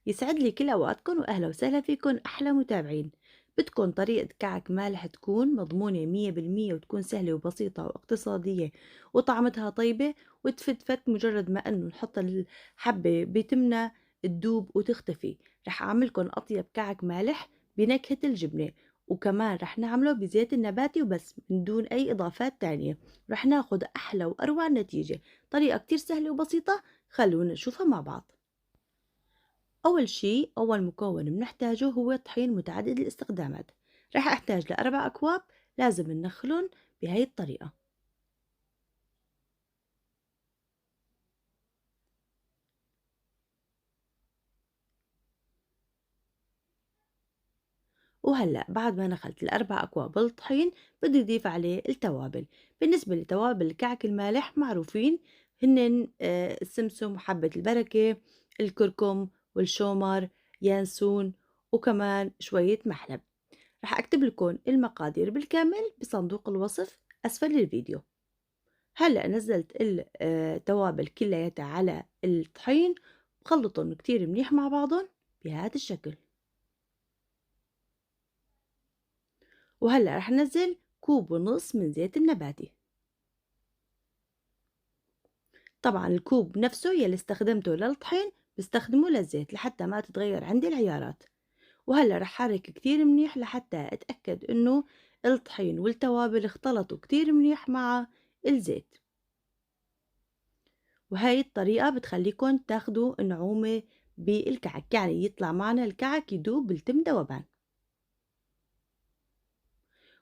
يسعد لي كل أوقاتكم وأهلا وسهلا فيكم أحلى متابعين. بدكم طريقة كعك مالح تكون مضمونة 100% وتكون سهلة وبسيطة واقتصادية وطعمتها طيبة وتفتفت مجرد ما أنه نحط الحبة بتمنى تدوب وتختفي. رح أعملكم أطيب كعك مالح بنكهة الجبنة، وكمان رح نعمله بزيت النباتي وبس من دون أي إضافات تانية. رح ناخد أحلى وأروع نتيجة. طريقة كتير سهلة وبسيطة، خلونا نشوفها مع بعض. أول شي، أول مكون بنحتاجه هو طحين متعدد الاستخدامات. رح أحتاج لأربع أكواب، لازم نخلن بهاي الطريقة. وهلأ بعد ما نخلت الأربع أكواب الطحين بدي أضيف عليه التوابل. بالنسبة لتوابل الكعك المالح معروفين، هن السمسم وحبة البركة، الكركم والشومر، يانسون، وكمان شوية محلب. رح أكتب لكم المقادير بالكامل بصندوق الوصف أسفل الفيديو. هلأ نزّلت التوابل كلّياتها على الطحين وخلّطُن كتير منيح مع بعضُن بهذا الشكل. وهلأ رح نزّل كوب ونص من زيت النباتي. طبعًا الكوب نفسه يلّي استخدمته للطحين باستخدمه للزيت لحتى ما تتغيّر عندي العيارات. وهلأ رح حرّك كتير منيح لحتى أتأكد إنه الطحين والتوابل اختلطوا كتير منيح مع الزيت. وهاي الطريقة بتخلّيكن تاخدوا نعومة بالكعك، يعني يطلع معنا الكعك يدوب بالتم دوبان.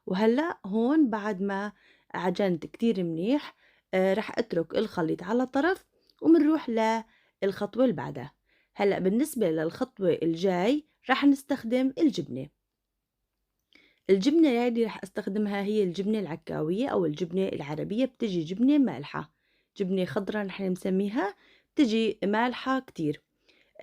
وهلأ هون بعد ما عجنت كتير منيح، رح أترك الخليط على طرف ومنروح للخطوة اللي بعدها. هلأ بالنسبة للخطوة الجاي رح نستخدم الجبنة. الجبنة يلي رح أستخدمها هي الجبنة العكاوية أو الجبنة العربية، بتجي جبنة مالحة، جبنة خضرا نحن مسميها، بتجي مالحة كتير.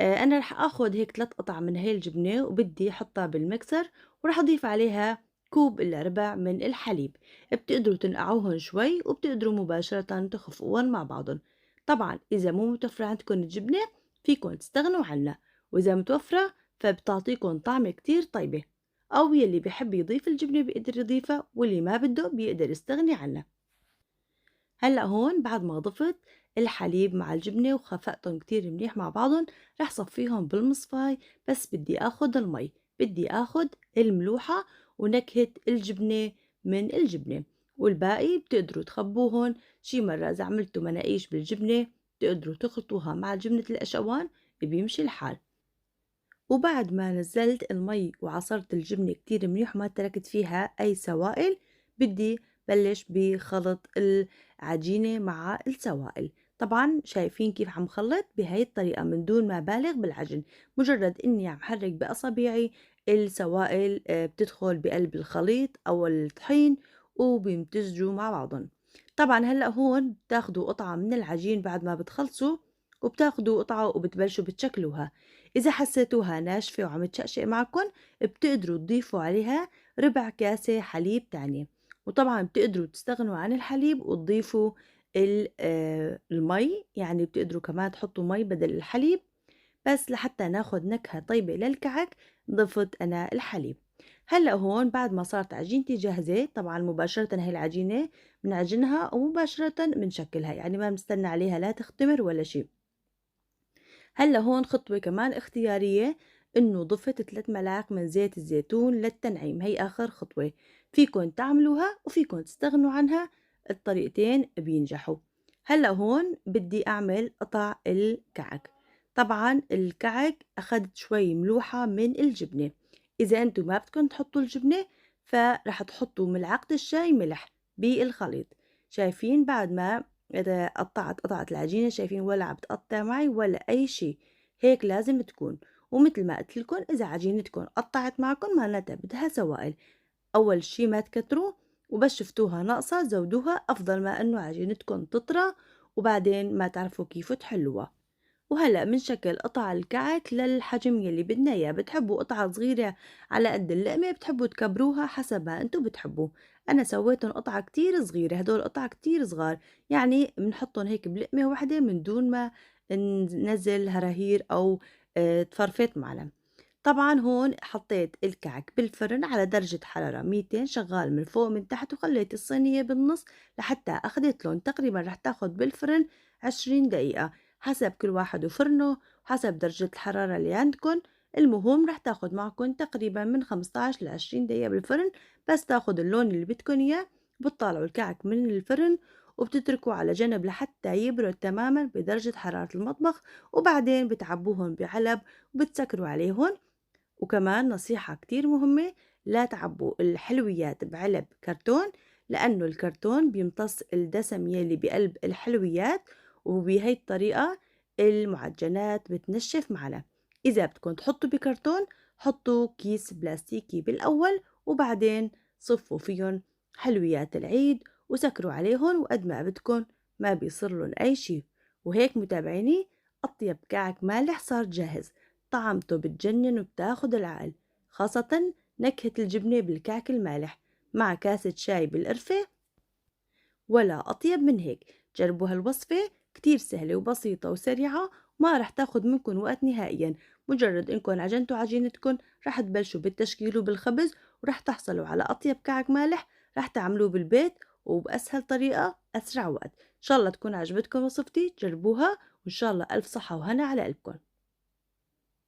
أنا رح آخُد هيك 3 قطع من هاي الجبنة وبدّي أحطّها بالميكسر، ورح أضيف عليها كوب إلّا ربع من الحليب. بتقدروا تنقعوهن شوي وبتقدروا مباشرةً تخفقوهن مع بعضُن. طبعًا إذا مو متوفرة عندكن الجبنة فيكن تستغنوا عنّا، وإذا متوفرة فبتعطيكن طعمة كتير طيبة. أو يلّي بيحب يضيف الجبنة بيقدر يضيفها، واللي ما بدّه بيقدر يستغني عنّا. هلأ هون بعد ما ضفت الحليب مع الجبنة وخفقتهم كتير منيح مع بعضهم، رح صفيهم بالمصفاية. بس بدي آخد المي، بدي آخد الملوحة ونكهة الجبنة من الجبنة، والباقي بتقدروا تخبوهن. شي مرة إذا عملتوا مناقيش بالجبنة بتقدروا تخلطوها مع جبنة القشوان، بيمشي الحال. وبعد ما نزّلت المي وعصرت الجبنة كتير منيح وما تركت فيها أي سوائل، بدي بلّش بخلط العجينة مع السوائل. طبعًا شايفين كيف عم خلّط بهاي الطريقة من دون ما بالغ بالعجن، مجرد إني عم حرّك بأصابعي السوائل بتدخل بقلب الخليط أو الطحين وبيمتزجوا مع بعضُن. طبعًا هلأ هون بتاخدوا قطعة من العجين بعد ما بتخلصوا، وبتاخدوا قطعة وبتبلشوا بتشكلوها. إذا حسيتوها ناشفة وعم تشقشق معكن بتقدروا تضيفوا عليها ربع كاسة حليب تانية. وطبعا بتقدروا تستغنوا عن الحليب وتضيفوا المي، يعني بتقدروا كمان تحطوا مي بدل الحليب. بس لحتى ناخد نكهة طيبة للكعك ضفت أنا الحليب. هلأ هون بعد ما صارت عجينتي جاهزة، طبعا مباشرة هي العجينة بنعجنها ومباشرة بنشكلها، يعني ما بنستنى عليها لا تختمر ولا شي. هلّا هون خطوة كمان اختيارية، إنه ضفت 3 ملاعق من زيت الزيتون للتنعيم، هي آخر خطوة. فيكن تعملوها وفيكن تستغنوا عنها، الطريقتين بينجحوا. هلّا هون بدي أعمل قطع الكعك. طبعًا الكعك أخدت شوي ملوحة من الجبنة. إذا أنتم ما بدكن تحطوا الجبنة فرح تحطوا ملعقة الشاي ملح بالخليط. شايفين بعد ما إذا قطعت العجينة، شايفين ولا عم تقطّع معي ولا أي شي، هيك لازم تكون. ومتل ما قُلت لكم إذا عجينتكم قطّعت معكم معناتها بدها سوائل. أول شي ما تكتروا، وبس شفتوها ناقصة زودوها، أفضل ما إنه عجينتكم تطرى وبعدين ما تعرفوا كيف تحلوها. وهلأ بنشكل قطع الكعك للحجم يلي بدنا إياه. بتحبوا قطعة صغيرة على قد اللقمة، بتحبوا تكبروها حسب ما انتو بتحبوا. أنا سويتن قطعة كتير صغيرة، هدول قطع كتير صغار، يعني بنحطن هيك بلقمة وحدة من دون ما نزل هراهير أو تفرفت معنا. طبعًا هون حطيت الكعك بالفرن على درجة حرارة 200 شغال من فوق ومن تحت، وخلّيت الصينية بالنُص لحتى أخدت لون. تقريبًا رح تاخد بالفرن 20 دقيقة، حسب كل واحد وفرنه وحسب درجة الحرارة اللي عندكن. المهم رح تاخد معكن تقريبًا من 15 ل20 دقيقة بالفرن، بس تاخد اللون اللي بدكن إياه. بتطلعوا الكعك من الفرن وبتتركوه على جنب لحتى يبرد تمامًا بدرجة حرارة المطبخ، وبعدين بتعبوهن بعلب وبتسكروا عليهن. وكمان نصيحة كتير مهمة، لا تعبوا الحلويات بعلب كرتون، لأنه الكرتون بيمتص الدسم يلي بقلب الحلويات، وبهي الطريقة المعجنات بتنشف معنا. إذا بدكم تحطوا بكرتون حطوا كيس بلاستيكي بالأول، وبعدين صفوا فيهم حلويات العيد وسكروا عليهم وقد ما بدكم، ما بيصير لهم أي شي. وهيك متابعيني أطيب كعك مالح صار جاهز. طعمته بتجنن وبتاخد العقل، خاصة نكهة الجبنة بالكعك المالح مع كاسة شاي بالقرفة، ولا أطيب من هيك. جربوا هالوصفة، كتير سهلة وبسيطة وسريعة، وما رح تاخد منكن وقت نهائيا. مجرد إنكن عجنتوا عجينتكن رح تبلشوا بالتشكيل وبالخبز، ورح تحصلوا على أطيب كعك مالح رح تعملوه بالبيت وبأسهل طريقة أسرع وقت. إن شاء الله تكون عجبتكم وصفتي، جربوها وإن شاء الله ألف صحة وهنا على قلبكن.